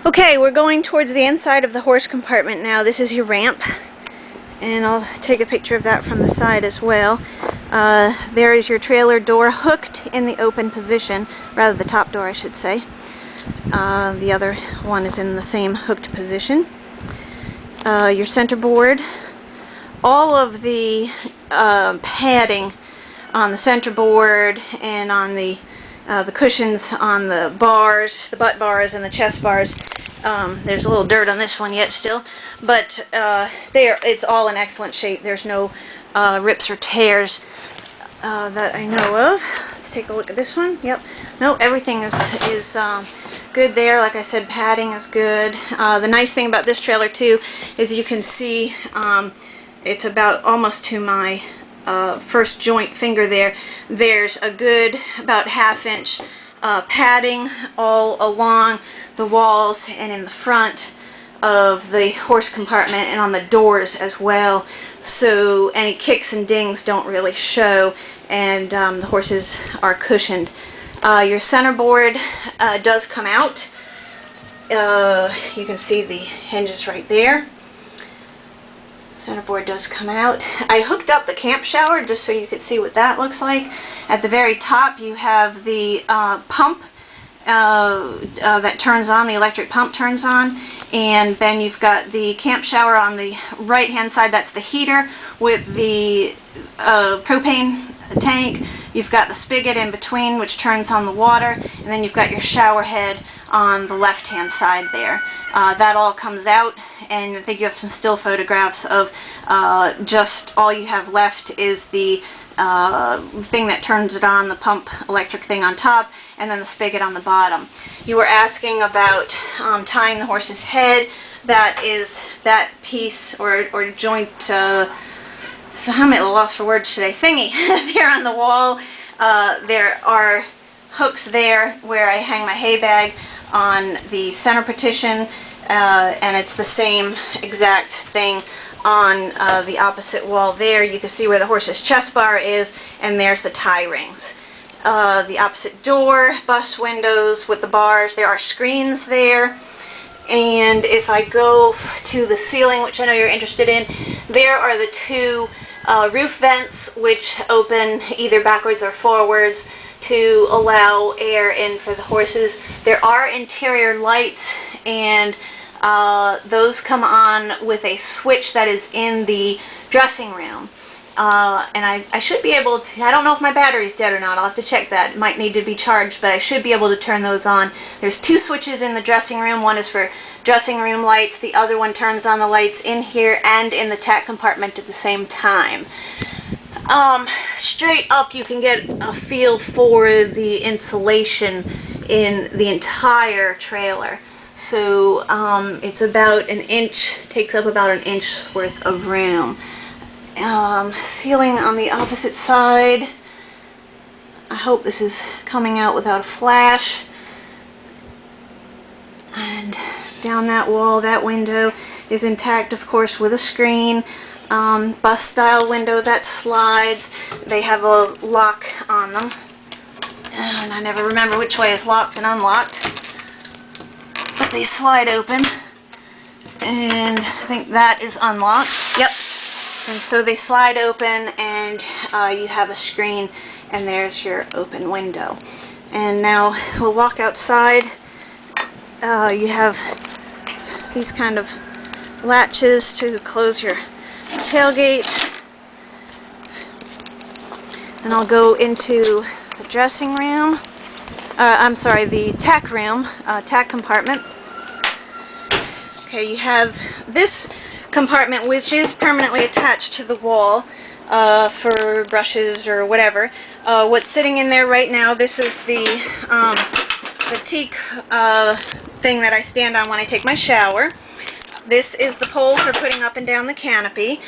Okay, we're going towards the inside of the horse compartment now. This is your ramp, and I'll take a picture of that from the side as well. There is your trailer door hooked in the open position, rather the top door I should say. The other one is in the same hooked position. Your center board, all of the padding on the center board and on the cushions on the bars, the butt bars and the chest bars. There's a little dirt on this one yet still, but it's all in excellent shape. There's no rips or tears that I know of. Let's take a look at this one. Yep. No, everything is good there. Like I said, padding is good. The nice thing about this trailer too is you can see it's about almost to my first joint finger there. There's a good about ½ inch padding all along the walls and in the front of the horse compartment and on the doors as well, so any kicks and dings don't really show, and the horses are cushioned. Your center board does come out. You can see the hinges right there. Center board does come out. I hooked up the camp shower just so you could see what that looks like. At the very top you have the pump that turns on, the electric pump turns on, and then you've got the camp shower on the right hand side. That's the heater with the propane tank. You've got the spigot in between which turns on the water, and then you've got your shower head on the left hand side there. That all comes out, and I think you have some still photographs of just all you have left is the thing that turns it on, the pump electric thing on top, and then the spigot on the bottom. You were asking about tying the horse's head. That is that piece or joint, I'm at a loss for words today, thingy there on the wall. There are hooks there where I hang my hay bag on the center partition, and it's the same exact thing on the opposite wall there. You can see where the horse's chest bar is, and there's the tie rings. The opposite door, bus windows with the bars, there are screens there. And if I go to the ceiling, which I know you're interested in, there are the two roof vents which open either backwards or forwards to allow air in for the horses. There are interior lights, and those come on with a switch that is in the dressing room. And I should be able to, I don't know if my battery's dead or not, I'll have to check that. It might need to be charged, but I should be able to turn those on. There's two switches in the dressing room. One is for dressing room lights, the other one turns on the lights in here and in the tack compartment at the same time. Straight up you can get a feel for the insulation in the entire trailer. So it's about an inch, takes up about an inch's worth of room. Ceiling on the opposite side. I hope this is coming out without a flash. And down that wall, that window is intact, of course, with a screen. Bus style window that slides. They have a lock on them, and I never remember which way is locked and unlocked, but they slide open, and I think that is unlocked. Yep. And so they slide open, and you have a screen, and there's your open window. And now we'll walk outside. You have these kind of latches to close your tailgate. And I'll go into the dressing room. I'm sorry, the tack room, tack compartment. Okay, you have this compartment which is permanently attached to the wall for brushes or whatever. What's sitting in there right now, this is the teak thing that I stand on when I take my shower. This is the pole for putting up and down the canopy.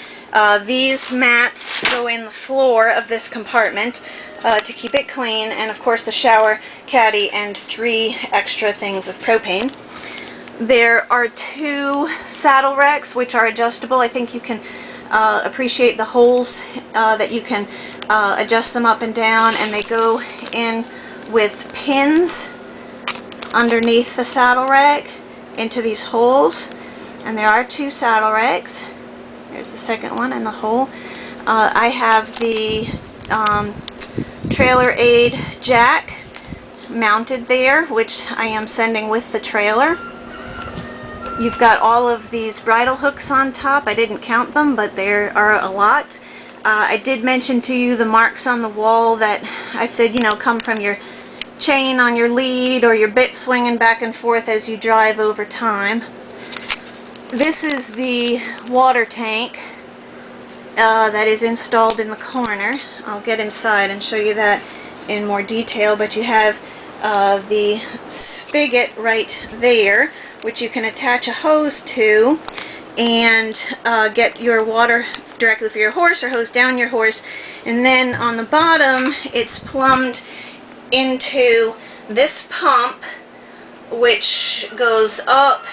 These mats go in the floor of this compartment to keep it clean, and of course the shower caddy and 3 extra things of propane. There are 2 saddle racks which are adjustable. I think you can appreciate the holes that you can adjust them up and down, and they go in with pins underneath the saddle rack, into these holes, and there are 2 saddle racks. There's the second one in the hole. I have the trailer aid jack mounted there, which I am sending with the trailer. You've got all of these bridle hooks on top. I didn't count them, but there are a lot. I did mention to you the marks on the wall that I said, you know, come from your chain on your lead or your bit swinging back and forth as you drive over time. This is the water tank that is installed in the corner. I'll get inside and show you that in more detail, but you have the spigot right there, which you can attach a hose to and get your water directly for your horse or hose down your horse. And then on the bottom, it's plumbed into this pump, which goes up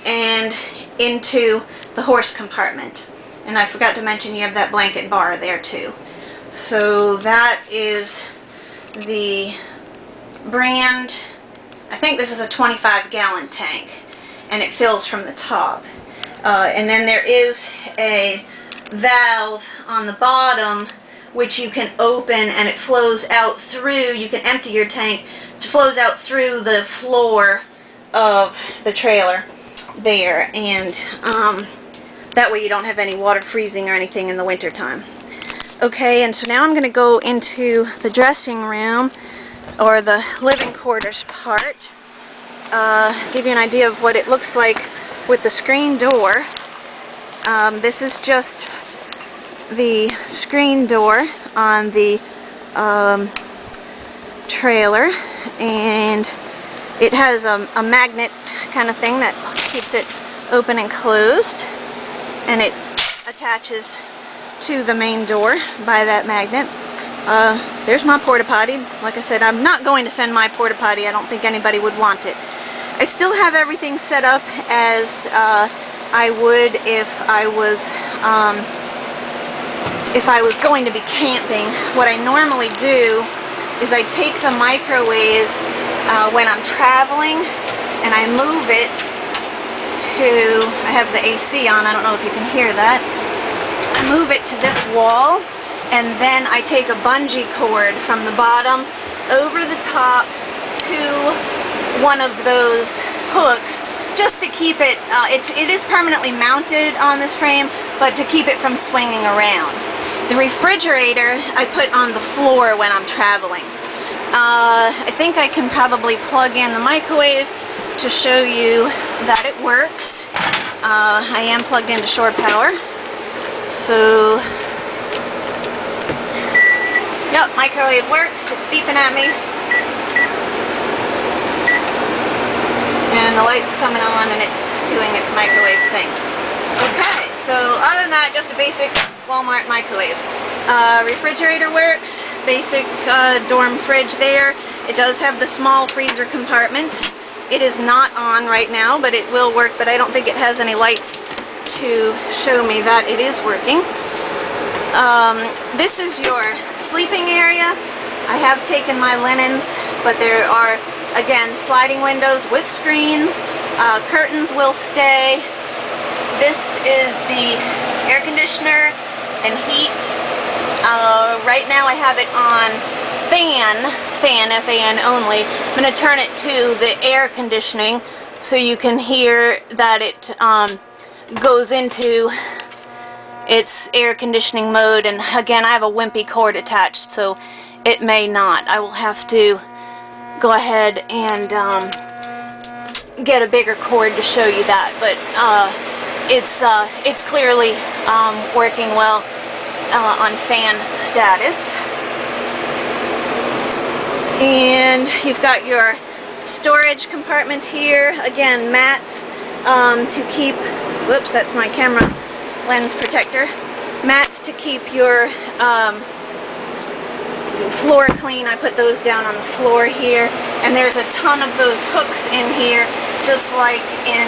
and into the horse compartment. And I forgot to mention you have that blanket bar there too. So that is the brand. I think this is a 25-gallon tank, and it fills from the top. And then there is a valve on the bottom which you can open, and it flows out through. You can empty your tank. It flows out through the floor of the trailer there, and that way you don't have any water freezing or anything in the winter time. Okay, and so now I'm going to go into the dressing room, or the living quarters part. Give you an idea of what it looks like with the screen door. This is just the screen door on the trailer, and it has a magnet kind of thing that keeps it open and closed, and it attaches to the main door by that magnet. There's my porta potty. Like I said, I'm not going to send my porta potty. I don't think anybody would want it. I still have everything set up as I would if I was going to be camping. What I normally do is I take the microwave when I'm traveling, and I move it to, I have the AC on, I don't know if you can hear that. I move it to this wall, and then I take a bungee cord from the bottom over the top to one of those hooks, just to keep it, it is permanently mounted on this frame, but to keep it from swinging around. The refrigerator I put on the floor when I'm traveling. I think I can probably plug in the microwave to show you that it works. I am plugged into shore power. So, yep, microwave works. It's beeping at me. And the light's coming on and it's doing its microwave thing. Okay, so other than that, just a basic Walmart microwave. Refrigerator works, basic dorm fridge there. It does have the small freezer compartment. It is not on right now, but it will work, but I don't think it has any lights to show me that it is working. This is your sleeping area. I have taken my linens, but there are, again, sliding windows with screens. Curtains will stay. This is the air conditioner and heat. Right now I have it on fan, F-A-N only. I'm going to turn it to the air conditioning so you can hear that it goes into its air conditioning mode. And again, I have a wimpy cord attached, so it may not. I will have to go ahead and get a bigger cord to show you that, but it's clearly working well on fan status. And you've got your storage compartment here. Again, mats to keep, whoops, that's my camera lens protector. Mats to keep your floor clean. I put those down on the floor here. And there's a ton of those hooks in here, just like in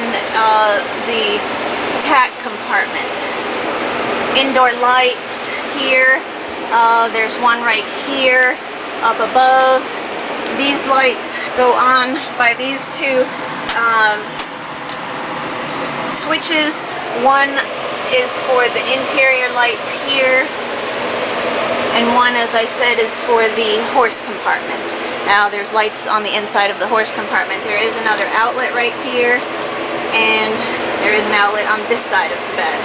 the tack compartment. Indoor lights here. There's one right here up above. These lights go on by these two switches. One is for the interior lights here, and one, as I said, is for the horse compartment. Now there's lights on the inside of the horse compartment. There is another outlet right here, and there is an outlet on this side of the bed.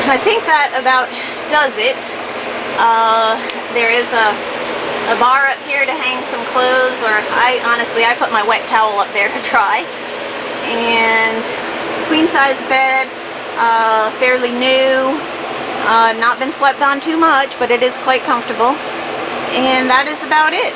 I think that about does it. There is a bar up here to hang some clothes, or honestly I put my wet towel up there to dry. And queen size bed, fairly new, not been slept on too much, but it is quite comfortable. And that is about it.